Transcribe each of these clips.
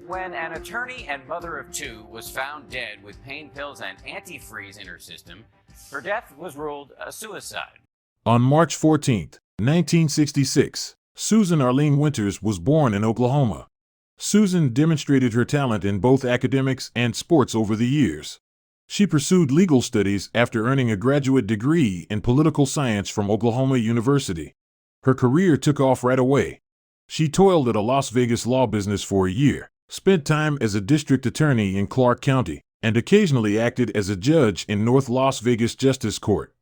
When an attorney and mother of two was found dead with pain pills and antifreeze in her system, her death was ruled a suicide. On March 14, 1966, Susan Arlene Winters was born in Oklahoma. Susan demonstrated her talent in both academics and sports over the years. She pursued legal studies after earning a graduate degree in political science from Oklahoma University. Her career took off right away. She toiled at a Las Vegas law business for a year, spent time as a district attorney in Clark County, and occasionally acted as a judge in North Las Vegas Justice Court.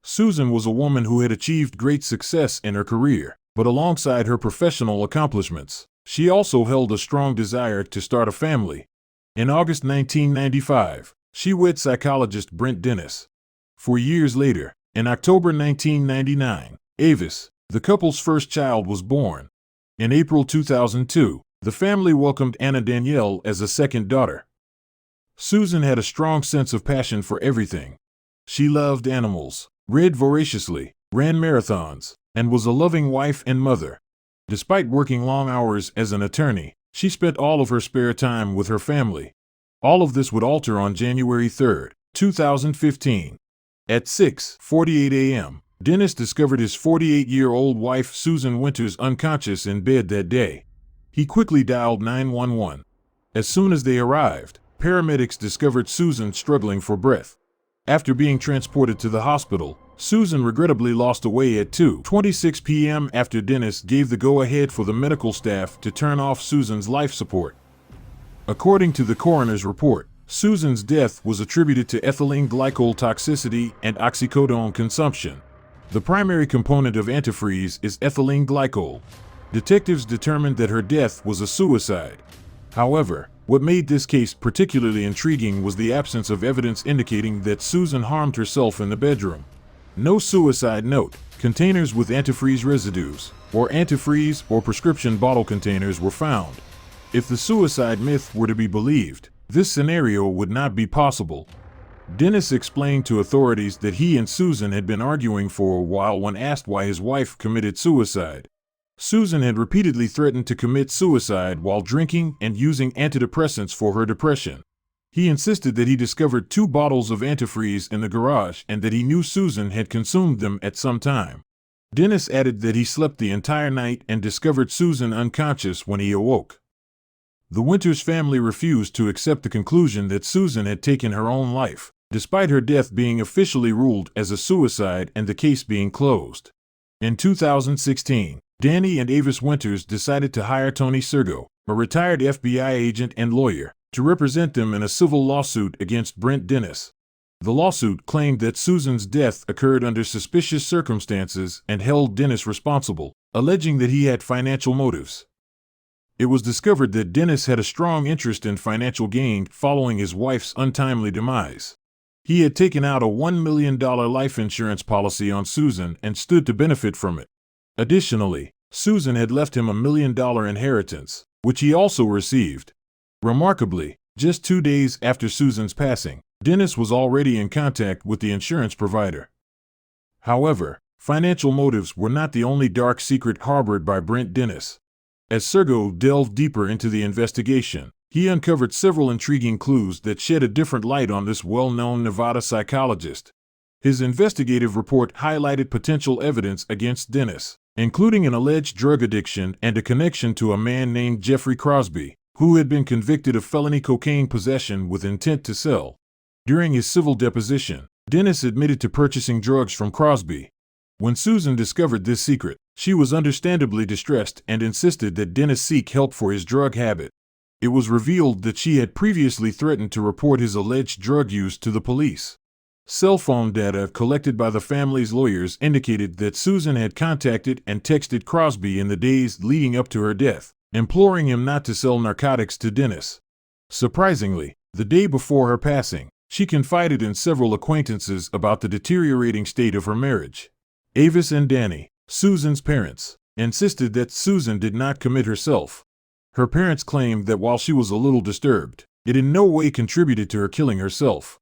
Susan was a woman who had achieved great success in her career, but alongside her professional accomplishments, she also held a strong desire to start a family. In August 1995, she wed psychologist Brent Dennis. 4 years later, in October 1999, Avis, the couple's first child, was born. In April 2002, the family welcomed Anna Danielle as a second daughter. Susan had a strong sense of passion for everything. She loved animals, read voraciously, ran marathons, and was a loving wife and mother. Despite working long hours as an attorney, she spent all of her spare time with her family. All of this would alter on January 3, 2015. At 6:48 a.m., Dennis discovered his 48-year-old wife Susan Winters unconscious in bed that day. He quickly dialed 911. As soon as they arrived, paramedics discovered Susan struggling for breath. After being transported to the hospital, Susan regrettably lost away at 2:26 p.m. after Dennis gave the go-ahead for the medical staff to turn off Susan's life support. According to the coroner's report, Susan's death was attributed to ethylene glycol toxicity and oxycodone consumption. The primary component of antifreeze is ethylene glycol. Detectives determined that her death was a suicide. However, what made this case particularly intriguing was the absence of evidence indicating that Susan harmed herself in the bedroom. No suicide note, containers with antifreeze residues, or antifreeze or prescription bottle containers were found. If the suicide myth were to be believed, this scenario would not be possible. Dennis explained to authorities that he and Susan had been arguing for a while when asked why his wife committed suicide. Susan had repeatedly threatened to commit suicide while drinking and using antidepressants for her depression. He insisted that he discovered 2 bottles of antifreeze in the garage and that he knew Susan had consumed them at some time. Dennis added that he slept the entire night and discovered Susan unconscious when he awoke. The Winters family refused to accept the conclusion that Susan had taken her own life, despite her death being officially ruled as a suicide and the case being closed. In 2016, Danny and Avis Winters decided to hire Tony Sergo, a retired FBI agent and lawyer, to represent them in a civil lawsuit against Brent Dennis. The lawsuit claimed that Susan's death occurred under suspicious circumstances and held Dennis responsible, alleging that he had financial motives. It was discovered that Dennis had a strong interest in financial gain following his wife's untimely demise. He had taken out a $1 million life insurance policy on Susan and stood to benefit from it. Additionally, Susan had left him $1 million inheritance, which he also received. Remarkably, just 2 days after Susan's passing, Dennis was already in contact with the insurance provider. However, financial motives were not the only dark secret harbored by Brent Dennis. As Sergo delved deeper into the investigation, he uncovered several intriguing clues that shed a different light on this well-known Nevada psychologist. His investigative report highlighted potential evidence against Dennis, including an alleged drug addiction and a connection to a man named Jeffrey Crosby, who had been convicted of felony cocaine possession with intent to sell. During his civil deposition, Dennis admitted to purchasing drugs from Crosby. When Susan discovered this secret, she was understandably distressed and insisted that Dennis seek help for his drug habit. It was revealed that she had previously threatened to report his alleged drug use to the police. Cell phone data collected by the family's lawyers indicated that Susan had contacted and texted Crosby in the days leading up to her death, imploring him not to sell narcotics to Dennis. Surprisingly, the day before her passing, she confided in several acquaintances about the deteriorating state of her marriage. Avis and Danny, Susan's parents, insisted that Susan did not commit herself. Her parents claimed that while she was a little disturbed, it in no way contributed to her killing herself.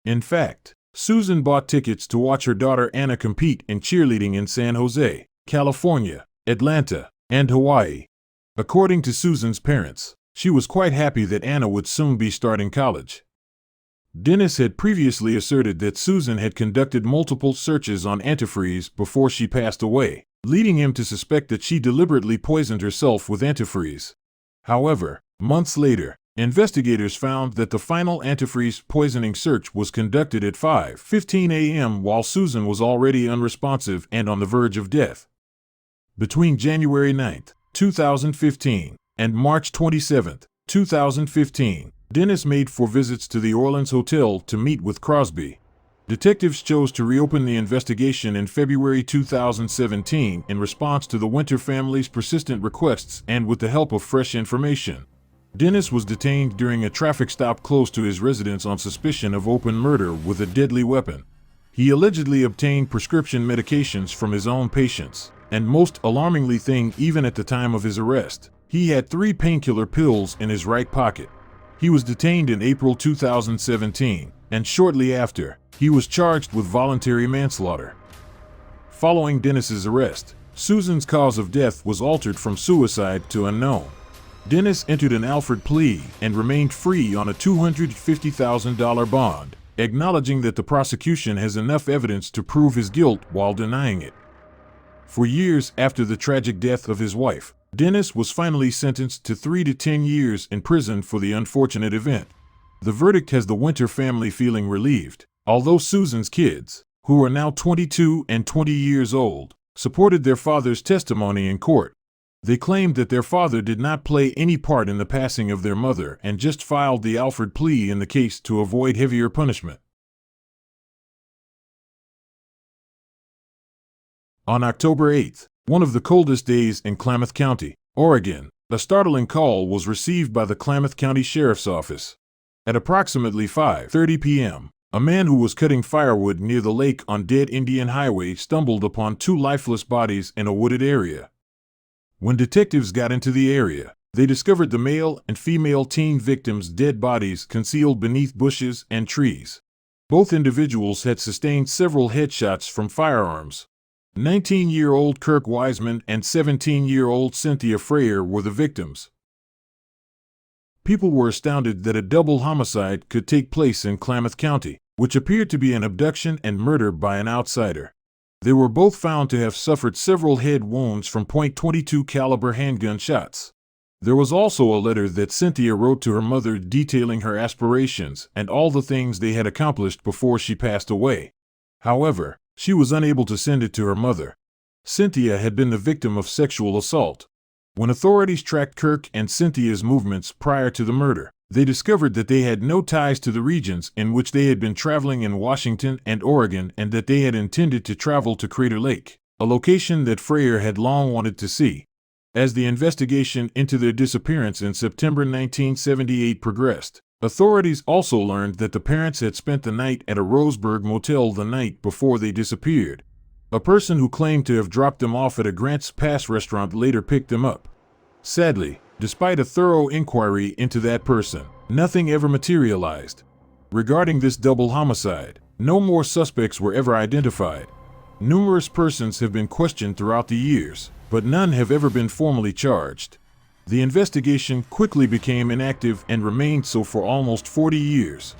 In fact, Susan bought tickets to watch her daughter Anna compete in cheerleading in San Jose, California, Atlanta, and Hawaii. According to Susan's parents, She was quite happy that Anna would soon be starting college. Dennis had previously asserted that Susan had conducted multiple searches on antifreeze before she passed away, leading him to suspect that she deliberately poisoned herself with antifreeze. However, months later, investigators found that the final antifreeze poisoning search was conducted at 5:15 a.m. while Susan was already unresponsive and on the verge of death. Between January 9, 2015, and March 27, 2015, Dennis made 4 visits to the Orleans Hotel to meet with Crosby. Detectives chose to reopen the investigation in February 2017 in response to the Winter family's persistent requests and with the help of fresh information. Dennis was detained during a traffic stop close to his residence on suspicion of open murder with a deadly weapon. He allegedly obtained prescription medications from his own patients, and most alarmingly thing, even at the time of his arrest, he had 3 painkiller pills in his right pocket. He was detained in April 2017, and shortly after, he was charged with voluntary manslaughter. Following Dennis's arrest, Susan's cause of death was altered from suicide to unknown. Dennis entered an Alford plea and remained free on a $250,000 bond, acknowledging that the prosecution has enough evidence to prove his guilt while denying it. For years after the tragic death of his wife, Dennis was finally sentenced to 3 to 10 years in prison for the unfortunate event. The verdict has the Winter family feeling relieved, although Susan's kids, who are now 22 and 20 years old, supported their father's testimony in court. They claimed that their father did not play any part in the passing of their mother and just filed the Alford plea in the case to avoid heavier punishment. On October 8th, one of the coldest days in Klamath County, Oregon, a startling call was received by the Klamath County Sheriff's Office. At approximately 5:30 p.m., a man who was cutting firewood near the lake on Dead Indian Highway stumbled upon 2 lifeless bodies in a wooded area. When detectives got into the area, they discovered the male and female teen victims' dead bodies concealed beneath bushes and trees. Both individuals had sustained several headshots from firearms. 19-year-old Kirk Wiseman and 17-year-old Cynthia Freyer were the victims. People were astounded that a double homicide could take place in Klamath County, which appeared to be an abduction and murder by an outsider. They were both found to have suffered several head wounds from .22 caliber handgun shots. There was also a letter that Cynthia wrote to her mother detailing her aspirations and all the things they had accomplished before she passed away. However, she was unable to send it to her mother. Cynthia had been the victim of sexual assault. When authorities tracked Kirk and Cynthia's movements prior to the murder, they discovered that they had no ties to the regions in which they had been traveling in Washington and Oregon, and that they had intended to travel to Crater Lake, a location that Freyer had long wanted to see. As the investigation into their disappearance in September 1978 progressed, authorities also learned that the parents had spent the night at a Roseburg motel the night before they disappeared. A person who claimed to have dropped them off at a Grants Pass restaurant later picked them up. Sadly, despite a thorough inquiry into that person, nothing ever materialized. Regarding this double homicide, no more suspects were ever identified. Numerous persons have been questioned throughout the years, but none have ever been formally charged. The investigation quickly became inactive and remained so for almost 40 years.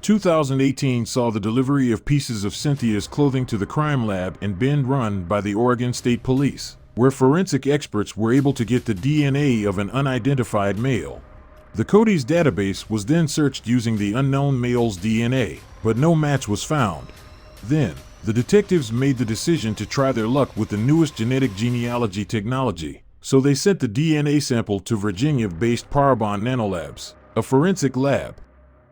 2018 saw the delivery of pieces of Cynthia's clothing to the crime lab in Bend run by the Oregon State Police, where forensic experts were able to get the DNA of an unidentified male. The Cody's database was then searched using the unknown male's DNA, but no match was found. Then, the detectives made the decision to try their luck with the newest genetic genealogy technology, so they sent the DNA sample to Virginia-based Parabon Nanolabs, a forensic lab.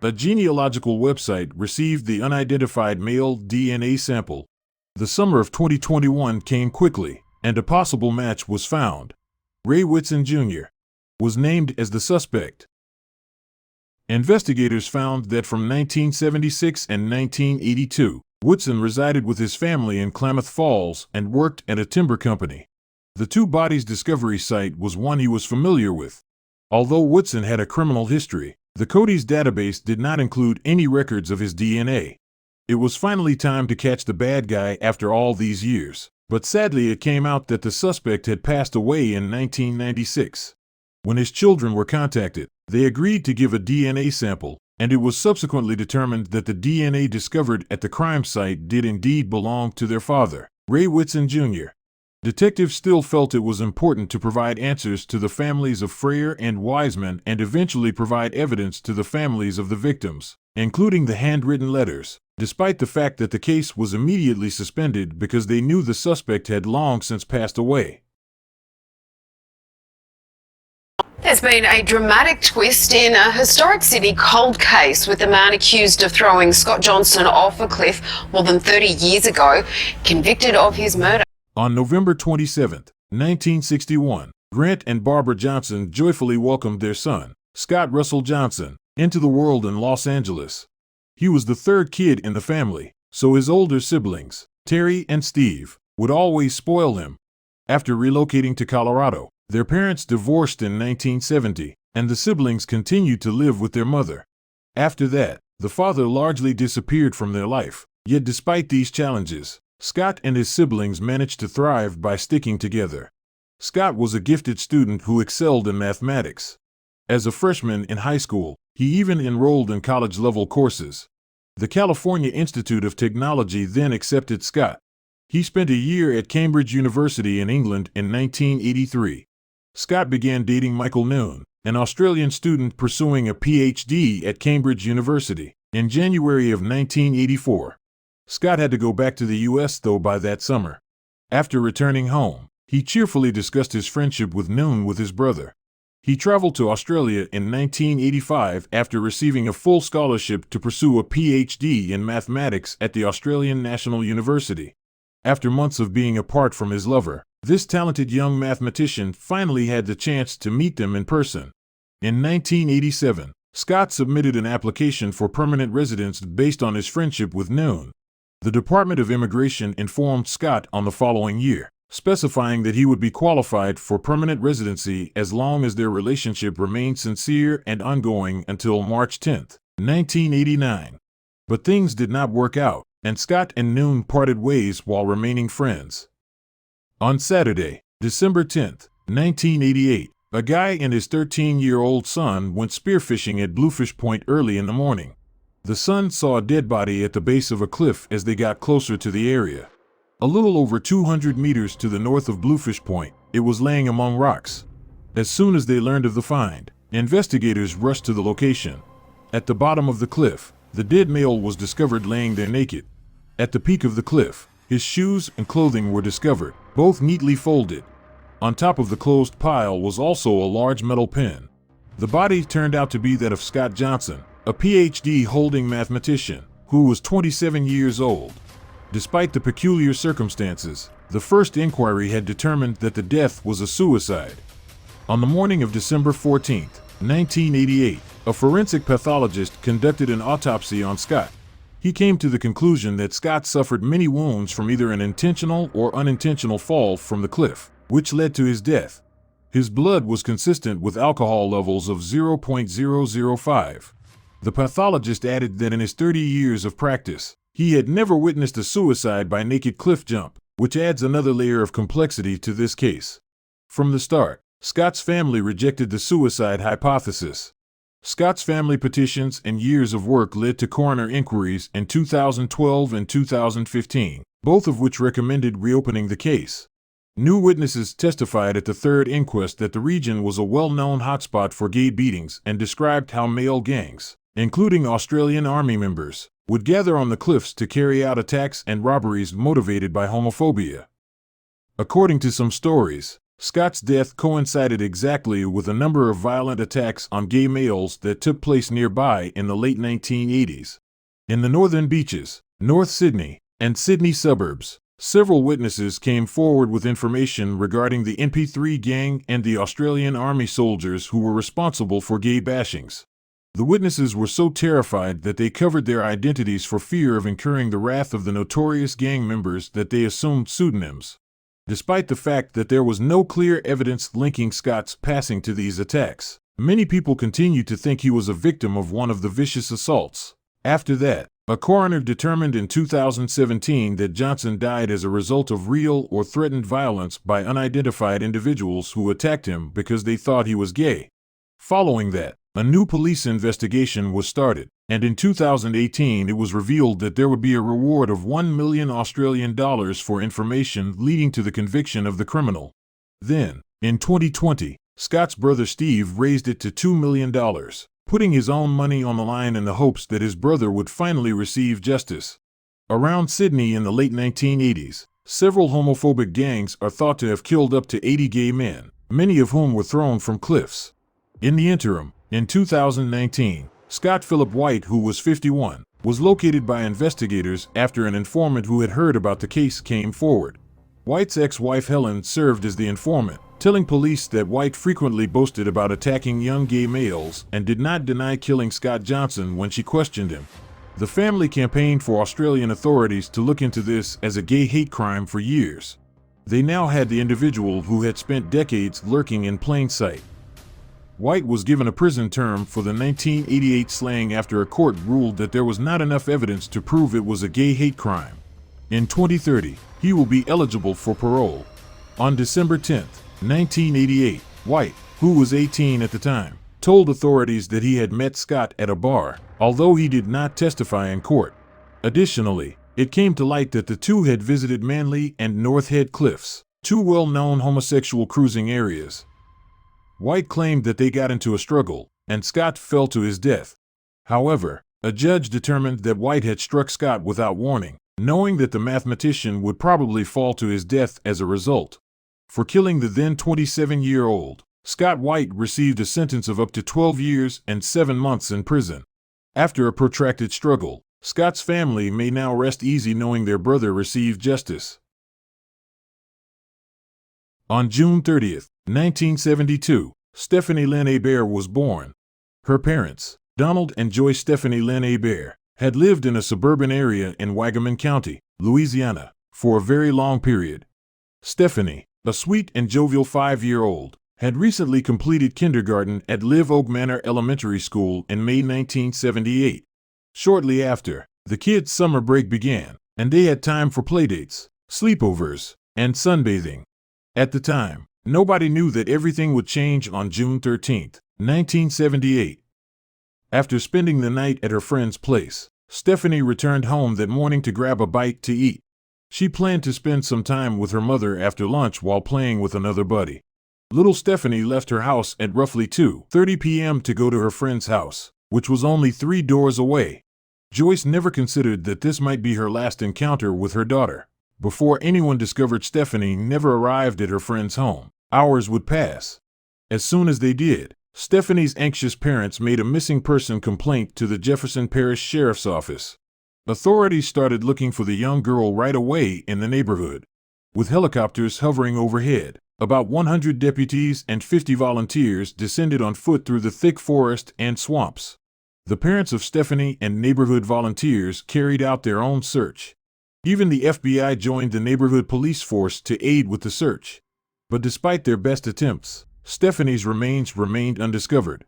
A genealogical website received the unidentified male DNA sample. The summer of 2021 came quickly, and a possible match was found. Ray Whitson Jr. was named as the suspect. Investigators found that from 1976 and 1982, Whitson resided with his family in Klamath Falls and worked at a timber company. The 2 bodies discovery site was one he was familiar with. Although Whitson had a criminal history, the Cody's database did not include any records of his DNA. It was finally time to catch the bad guy after all these years, but sadly it came out that the suspect had passed away in 1996. When his children were contacted, they agreed to give a DNA sample, and it was subsequently determined that the DNA discovered at the crime site did indeed belong to their father, Ray Whitson Jr. Detectives still felt it was important to provide answers to the families of Freyer and Wiseman and eventually provide evidence to the families of the victims, including the handwritten letters, despite the fact that the case was immediately suspended because they knew the suspect had long since passed away. There's been a dramatic twist in a historic Sydney cold case with the man accused of throwing Scott Johnson off a cliff more than 30 years ago, convicted of his murder. On November 27, 1961, Grant and Barbara Johnson joyfully welcomed their son, Scott Russell Johnson, into the world in Los Angeles. He was the third kid in the family, so his older siblings, Terry and Steve, would always spoil him. After relocating to Colorado, their parents divorced in 1970, and the siblings continued to live with their mother. After that, the father largely disappeared from their life, yet despite these challenges, Scott and his siblings managed to thrive by sticking together. Scott was a gifted student who excelled in mathematics. As a freshman in high school, he even enrolled in college-level courses. The California Institute of Technology then accepted Scott. He spent a year at Cambridge University in England in 1983. Scott began dating Michael Noon, an Australian student pursuing a PhD at Cambridge University, in January of 1984. Scott had to go back to the U.S. though by that summer. After returning home, he cheerfully discussed his friendship with Noon with his brother. He traveled to Australia in 1985 after receiving a full scholarship to pursue a PhD in mathematics at the Australian National University. After months of being apart from his lover, this talented young mathematician finally had the chance to meet them in person. In 1987, Scott submitted an application for permanent residence based on his friendship with Noon. The Department of Immigration informed Scott on the following year, specifying that he would be qualified for permanent residency as long as their relationship remained sincere and ongoing until March 10, 1989. But things did not work out, and Scott and Noon parted ways while remaining friends. On Saturday, December 10, 1988, a guy and his 13-year-old son went spearfishing at Bluefish Point early in the morning. The son saw a dead body at the base of a cliff as they got closer to the area. A little over 200 meters to the north of Bluefish Point, it was laying among rocks. As soon as they learned of the find, investigators rushed to the location. At the bottom of the cliff, the dead male was discovered laying there naked. At the peak of the cliff, his shoes and clothing were discovered, both neatly folded. On top of the closed pile was also a large metal pen. The body turned out to be that of Scott Johnson, a PhD-holding mathematician, who was 27 years old. Despite the peculiar circumstances, the first inquiry had determined that the death was a suicide. On the morning of December 14, 1988, a forensic pathologist conducted an autopsy on Scott. He came to the conclusion that Scott suffered many wounds from either an intentional or unintentional fall from the cliff, which led to his death. His blood was consistent with alcohol levels of 0.005. The pathologist added that in his 30 years of practice, he had never witnessed a suicide by naked cliff jump, which adds another layer of complexity to this case. From the start, Scott's family rejected the suicide hypothesis. Scott's family petitions and years of work led to coroner inquiries in 2012 and 2015, both of which recommended reopening the case. New witnesses testified at the third inquest that the region was a well-known hotspot for gay beatings and described how male gangs, including Australian Army members, would gather on the cliffs to carry out attacks and robberies motivated by homophobia. According to some stories, Scott's death coincided exactly with a number of violent attacks on gay males that took place nearby in the late 1980s. In the northern beaches, North Sydney, and Sydney suburbs, several witnesses came forward with information regarding the NP3 gang and the Australian Army soldiers who were responsible for gay bashings. The witnesses were so terrified that they covered their identities for fear of incurring the wrath of the notorious gang members that they assumed pseudonyms. Despite the fact that there was no clear evidence linking Scott's passing to these attacks, many people continued to think he was a victim of one of the vicious assaults. After that, A coroner determined in 2017 that Johnson died as a result of real or threatened violence by unidentified individuals who attacked him because they thought he was gay. Following that, a new police investigation was started, and in 2018 it was revealed that there would be a reward of $1 million Australian dollars for information leading to the conviction of the criminal. Then, in 2020, Scott's brother Steve raised it to $2 million, putting his own money on the line in the hopes that his brother would finally receive justice. Around Sydney in the late 1980s, several homophobic gangs are thought to have killed up to 80 gay men, many of whom were thrown from cliffs. In the interim, in 2019, Scott Philip White, who was 51, was located by investigators after an informant who had heard about the case came forward. White's ex-wife Helen served as the informant, telling police that White frequently boasted about attacking young gay males and did not deny killing Scott Johnson when she questioned him. The family campaigned for Australian authorities to look into this as a gay hate crime for years. They now had the individual who had spent decades lurking in plain sight. White was given a prison term for the 1988 slaying after a court ruled that there was not enough evidence to prove it was a gay hate crime. In 2030, he will be eligible for parole. On December 10, 1988, White, who was 18 at the time, told authorities that he had met Scott at a bar, although he did not testify in court. Additionally, it came to light that the two had visited Manly and North Head Cliffs, two well-known homosexual cruising areas. White claimed that they got into a struggle, and Scott fell to his death. However, a judge determined that White had struck Scott without warning, knowing that the mathematician would probably fall to his death as a result. For killing the then 27-year-old, Scott White received a sentence of up to 12 years and 7 months in prison. After a protracted struggle, Scott's family may now rest easy knowing their brother received justice. On June 30, 1972, Stephanie Lynn Hebert was born. Her parents, Donald and Joyce Stephanie Lynn Hebert, had lived in a suburban area in Wagaman County, Louisiana, for a very long period. Stephanie, a sweet and jovial 5-year-old, had recently completed kindergarten at Live Oak Manor Elementary School in May 1978. Shortly after, the kids' summer break began, and they had time for playdates, sleepovers, and sunbathing. At the time, nobody knew that everything would change on June 13, 1978. After spending the night at her friend's place, Stephanie returned home that morning to grab a bite to eat. She planned to spend some time with her mother after lunch while playing with another buddy. Little Stephanie left her house at roughly 2:30 p.m. to go to her friend's house, which was only 3 doors away. Joyce never considered that this might be her last encounter with her daughter. Before anyone discovered Stephanie never arrived at her friend's home, hours would pass. As soon as they did, Stephanie's anxious parents made a missing person complaint to the Jefferson Parish Sheriff's Office. Authorities started looking for the young girl right away in the neighborhood. With helicopters hovering overhead, about 100 deputies and 50 volunteers descended on foot through the thick forest and swamps. The parents of Stephanie and neighborhood volunteers carried out their own search. Even the FBI joined the neighborhood police force to aid with the search. But despite their best attempts, Stephanie's remains remained undiscovered.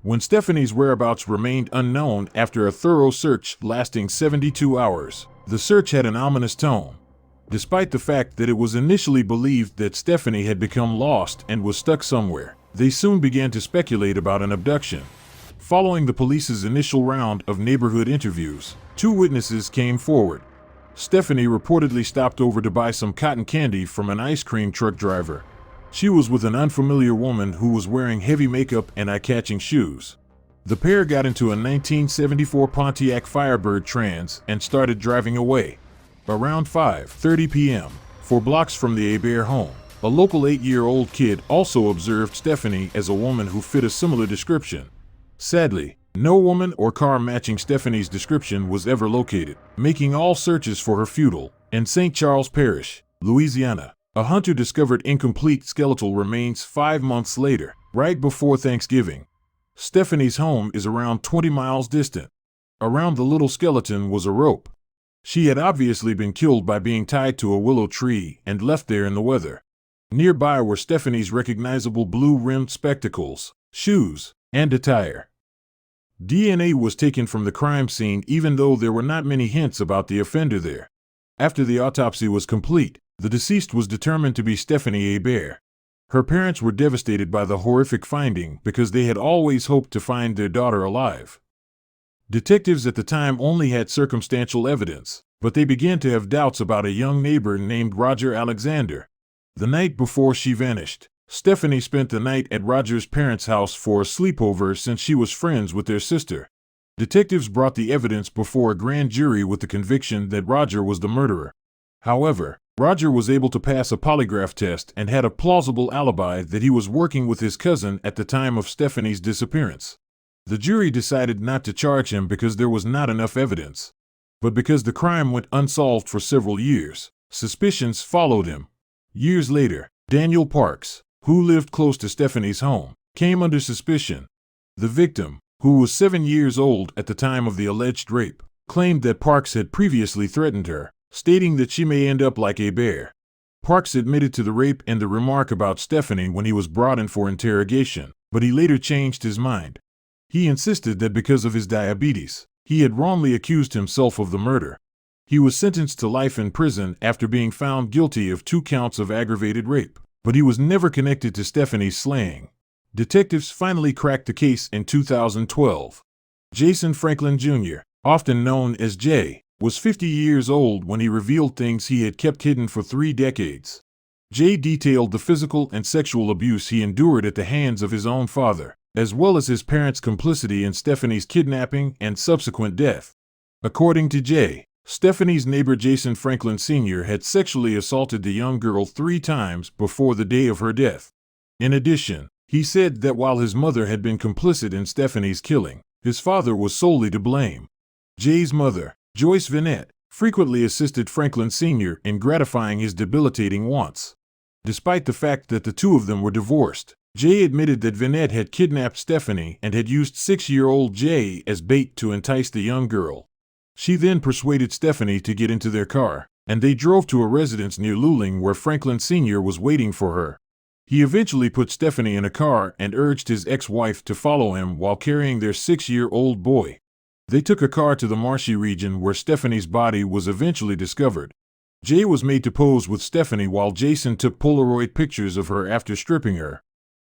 When Stephanie's whereabouts remained unknown after a thorough search lasting 72 hours, the search had an ominous tone. Despite the fact that it was initially believed that Stephanie had become lost and was stuck somewhere, they soon began to speculate about an abduction. Following the police's initial round of neighborhood interviews, 2 witnesses came forward. Stephanie reportedly stopped over to buy some cotton candy from an ice cream truck driver. She was with an unfamiliar woman who was wearing heavy makeup and eye-catching shoes. The pair got into a 1974 Pontiac Firebird Trans and started driving away. Around 5:30 p.m., 4 blocks from the Hebert home, a local 8-year-old kid also observed Stephanie as a woman who fit a similar description. Sadly, no woman or car matching Stephanie's description was ever located, making all searches for her futile. In St. Charles Parish, Louisiana, a hunter discovered incomplete skeletal remains 5 months later, right before Thanksgiving. Stephanie's home is around 20 miles distant. Around the little skeleton was a rope. She had obviously been killed by being tied to a willow tree and left there in the weather. Nearby were Stephanie's recognizable blue-rimmed spectacles, shoes, and attire. DNA was taken from the crime scene even though there were not many hints about the offender there. After the autopsy was complete, the deceased was determined to be Stephanie Hebert. Her parents were devastated by the horrific finding because they had always hoped to find their daughter alive. Detectives at the time only had circumstantial evidence, but they began to have doubts about a young neighbor named Roger Alexander. The night before she vanished, Stephanie spent the night at Roger's parents' house for a sleepover since she was friends with their sister. Detectives brought the evidence before a grand jury with the conviction that Roger was the murderer. However, Roger was able to pass a polygraph test and had a plausible alibi that he was working with his cousin at the time of Stephanie's disappearance. The jury decided not to charge him because there was not enough evidence. But because the crime went unsolved for several years, suspicions followed him. Years later, Daniel Parks, who lived close to Stephanie's home, came under suspicion. The victim, who was 7 years old at the time of the alleged rape, claimed that Parks had previously threatened her, stating that she may end up like Hebert. Parks admitted to the rape and the remark about Stephanie when he was brought in for interrogation, but he later changed his mind. He insisted that because of his diabetes, he had wrongly accused himself of the murder. He was sentenced to life in prison after being found guilty of 2 counts of aggravated rape, but he was never connected to Stephanie's slaying. Detectives finally cracked the case in 2012. Jason Franklin Jr., often known as Jay, was 50 years old when he revealed things he had kept hidden for 3 decades. Jay detailed the physical and sexual abuse he endured at the hands of his own father, as well as his parents' complicity in Stephanie's kidnapping and subsequent death. According to Jay, Stephanie's neighbor Jason Franklin Sr. had sexually assaulted the young girl 3 times before the day of her death. In addition, he said that while his mother had been complicit in Stephanie's killing, his father was solely to blame. Jay's mother, Joyce Vinette, frequently assisted Franklin Sr. in gratifying his debilitating wants. Despite the fact that the two of them were divorced, Jay admitted that Vinette had kidnapped Stephanie and had used 6-year-old Jay as bait to entice the young girl. She then persuaded Stephanie to get into their car, and they drove to a residence near Luling where Franklin Sr. was waiting for her. He eventually put Stephanie in a car and urged his ex-wife to follow him while carrying their 6-year-old boy. They took a car to the marshy region where Stephanie's body was eventually discovered. Jay was made to pose with Stephanie while Jason took Polaroid pictures of her after stripping her.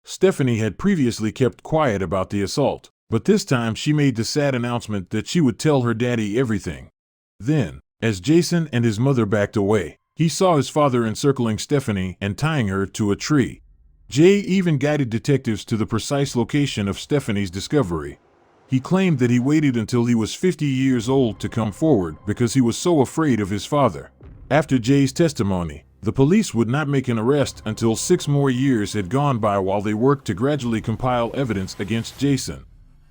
Stephanie had previously kept quiet about the assault, but this time she made the sad announcement that she would tell her daddy everything. Then, as Jason and his mother backed away, he saw his father encircling Stephanie and tying her to a tree. Jay even guided detectives to the precise location of Stephanie's discovery. He claimed that he waited until he was 50 years old to come forward because he was so afraid of his father. After Jay's testimony, the police would not make an arrest until 6 more years had gone by while they worked to gradually compile evidence against Jason.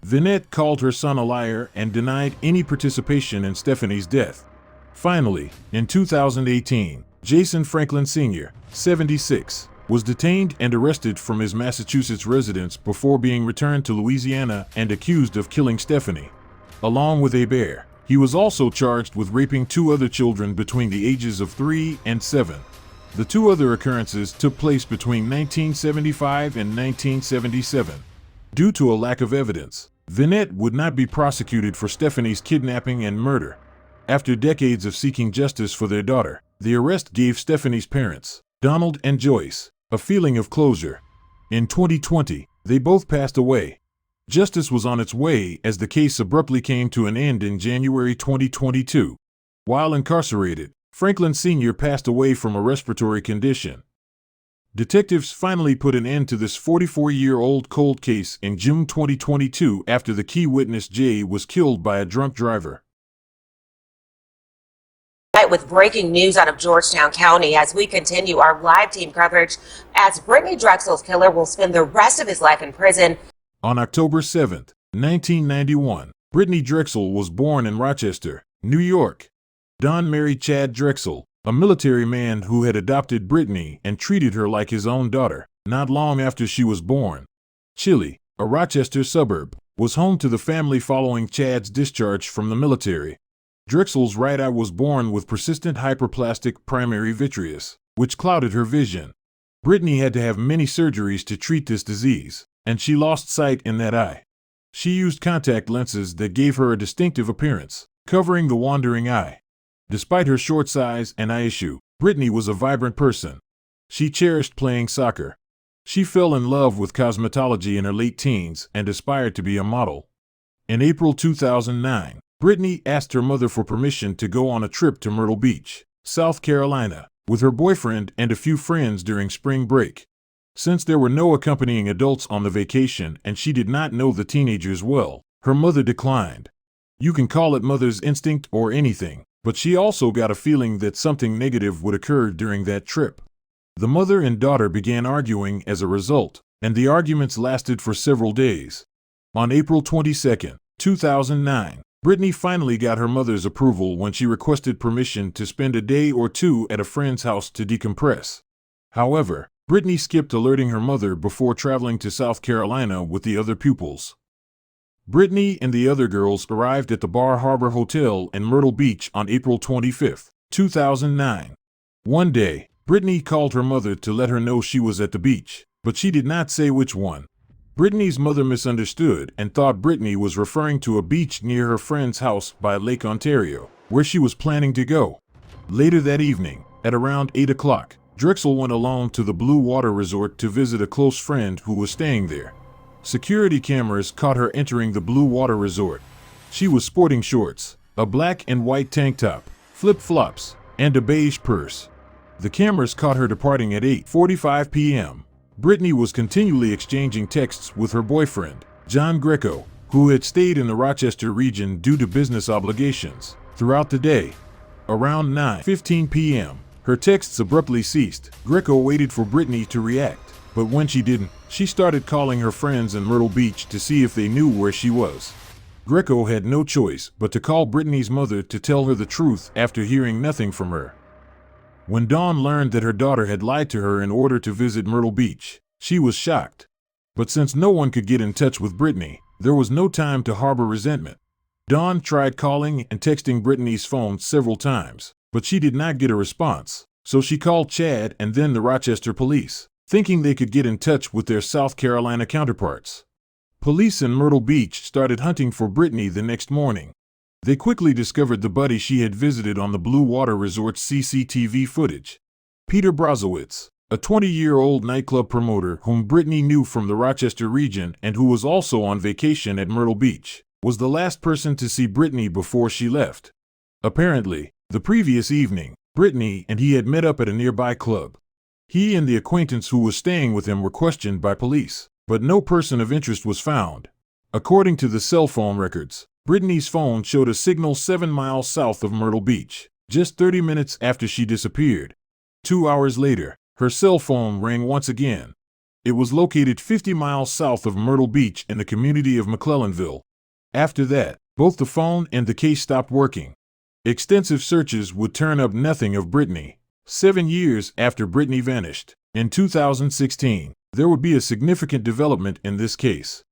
Vinette called her son a liar and denied any participation in Stephanie's death. Finally, in 2018, Jason Franklin Sr., 76, was detained and arrested from his Massachusetts residence before being returned to Louisiana and accused of killing Stephanie. Along with Hebert, he was also charged with raping 2 other children between the ages of 3 and 7. The 2 other occurrences took place between 1975 and 1977. Due to a lack of evidence, Vinette would not be prosecuted for Stephanie's kidnapping and murder. After decades of seeking justice for their daughter, the arrest gave Stephanie's parents, Donald and Joyce, a feeling of closure. In 2020, they both passed away. Justice was on its way as the case abruptly came to an end in January 2022. While incarcerated, Franklin Sr. passed away from a respiratory condition. Detectives finally put an end to this 44-year-old cold case in June 2022 after the key witness Jay was killed by a drunk driver. With breaking news out of Georgetown County as we continue our live team coverage as Brittany Drexel's killer will spend the rest of his life in prison. On October 7, 1991, Brittany Drexel was born in Rochester, New York. Don married Chad Drexel, a military man who had adopted Brittany and treated her like his own daughter, not long after she was born. Chile, a Rochester suburb, was home to the family following Chad's discharge from the military. Drexel's right eye was born with persistent hyperplastic primary vitreous, which clouded her vision. Brittany had to have many surgeries to treat this disease, and she lost sight in that eye. She used contact lenses that gave her a distinctive appearance, covering the wandering eye. Despite her short size and eye issue, Brittany was a vibrant person. She cherished playing soccer. She fell in love with cosmetology in her late teens and aspired to be a model. In April 2009, Brittany asked her mother for permission to go on a trip to Myrtle Beach, South Carolina, with her boyfriend and a few friends during spring break. Since there were no accompanying adults on the vacation and she did not know the teenagers well, her mother declined. You can call it mother's instinct or anything, but she also got a feeling that something negative would occur during that trip. The mother and daughter began arguing as a result, and the arguments lasted for several days. On April 22, 2009, Brittany finally got her mother's approval when she requested permission to spend a day or two at a friend's house to decompress. However, Brittany skipped alerting her mother before traveling to South Carolina with the other pupils. Brittany and the other girls arrived at the Bar Harbor Hotel in Myrtle Beach on April 25, 2009. One day, Brittany called her mother to let her know she was at the beach, but she did not say which one. Brittany's mother misunderstood and thought Brittany was referring to a beach near her friend's house by Lake Ontario, where she was planning to go. Later that evening, at around 8 o'clock, Drexel went alone to the Blue Water Resort to visit a close friend who was staying there. Security cameras caught her entering the Blue Water Resort. She was sporting shorts, a black and white tank top, flip-flops, and a beige purse. The cameras caught her departing at 8:45 p.m. Brittany was continually exchanging texts with her boyfriend, John Greco, who had stayed in the Rochester region due to business obligations, throughout the day. Around 9:15 p.m., her texts abruptly ceased. Greco waited for Brittany to react, but when she didn't, she started calling her friends in Myrtle Beach to see if they knew where she was. Greco had no choice but to call Brittany's mother to tell her the truth after hearing nothing from her. When Dawn learned that her daughter had lied to her in order to visit Myrtle Beach, she was shocked. But since no one could get in touch with Brittany, there was no time to harbor resentment. Dawn tried calling and texting Brittany's phone several times, but she did not get a response, so she called Chad and then the Rochester police, thinking they could get in touch with their South Carolina counterparts. Police in Myrtle Beach started hunting for Brittany the next morning. They quickly discovered the buddy she had visited on the Blue Water Resort's CCTV footage. Peter Brazowitz, a 20-year-old nightclub promoter whom Brittany knew from the Rochester region and who was also on vacation at Myrtle Beach, was the last person to see Brittany before she left. Apparently, the previous evening, Brittany and he had met up at a nearby club. He and the acquaintance who was staying with him were questioned by police, but no person of interest was found. According to the cell phone records, Brittany's phone showed a signal 7 miles south of Myrtle Beach, just 30 minutes after she disappeared. 2 hours later, her cell phone rang once again. It was located 50 miles south of Myrtle Beach in the community of McClellanville. After that, both the phone and the case stopped working. Extensive searches would turn up nothing of Brittany. 7 years after Brittany vanished, in 2016, there would be a significant development in this case.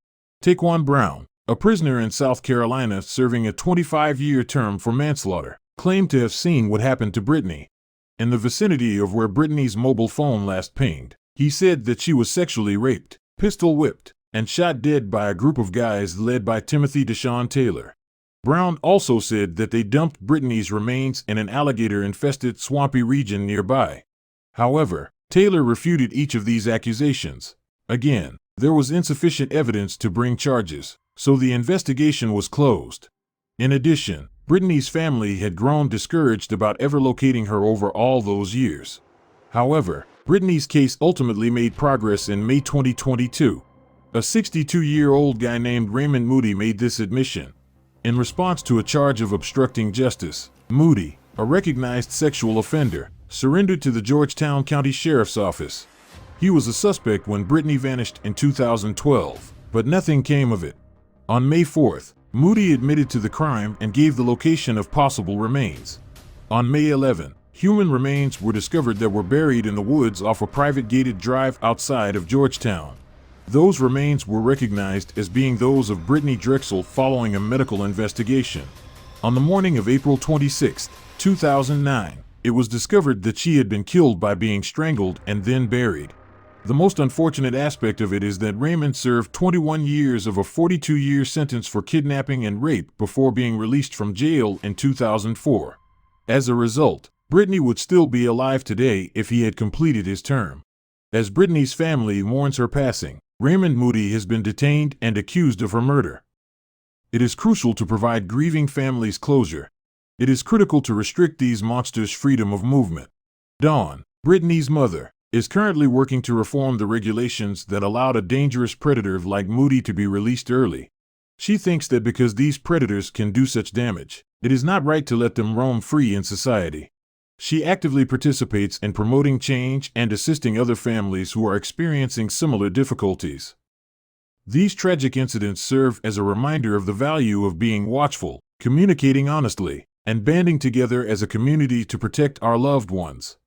Taquan Brown, a prisoner in South Carolina serving a 25-year term for manslaughter, claimed to have seen what happened to Brittany. In the vicinity of where Brittany's mobile phone last pinged, he said that she was sexually raped, pistol whipped, and shot dead by a group of guys led by Timothy Deshaun Taylor. Brown also said that they dumped Brittany's remains in an alligator-infested swampy region nearby. However, Taylor refuted each of these accusations. Again, there was insufficient evidence to bring charges, so the investigation was closed. In addition, Brittany's family had grown discouraged about ever locating her over all those years. However, Brittany's case ultimately made progress in May 2022. A 62-year-old guy named Raymond Moody made this admission. In response to a charge of obstructing justice, Moody, a recognized sexual offender, surrendered to the Georgetown County Sheriff's Office. He was a suspect when Brittany vanished in 2012, but nothing came of it. On May 4th, Moody admitted to the crime and gave the location of possible remains. On May 11, human remains were discovered that were buried in the woods off a private gated drive outside of Georgetown. Those remains were recognized as being those of Brittany Drexel following a medical investigation. On the morning of April 26, 2009, it was discovered that she had been killed by being strangled and then buried. The most unfortunate aspect of it is that Raymond served 21 years of a 42-year sentence for kidnapping and rape before being released from jail in 2004. As a result, Brittany would still be alive today if he had completed his term. As Brittany's family mourns her passing, Raymond Moody has been detained and accused of her murder. It is crucial to provide grieving families closure. It is critical to restrict these monsters' freedom of movement. Dawn, Brittany's mother, is currently working to reform the regulations that allowed a dangerous predator like Moody to be released early. She thinks that because these predators can do such damage, it is not right to let them roam free in society. She actively participates in promoting change and assisting other families who are experiencing similar difficulties. These tragic incidents serve as a reminder of the value of being watchful, communicating honestly, and banding together as a community to protect our loved ones.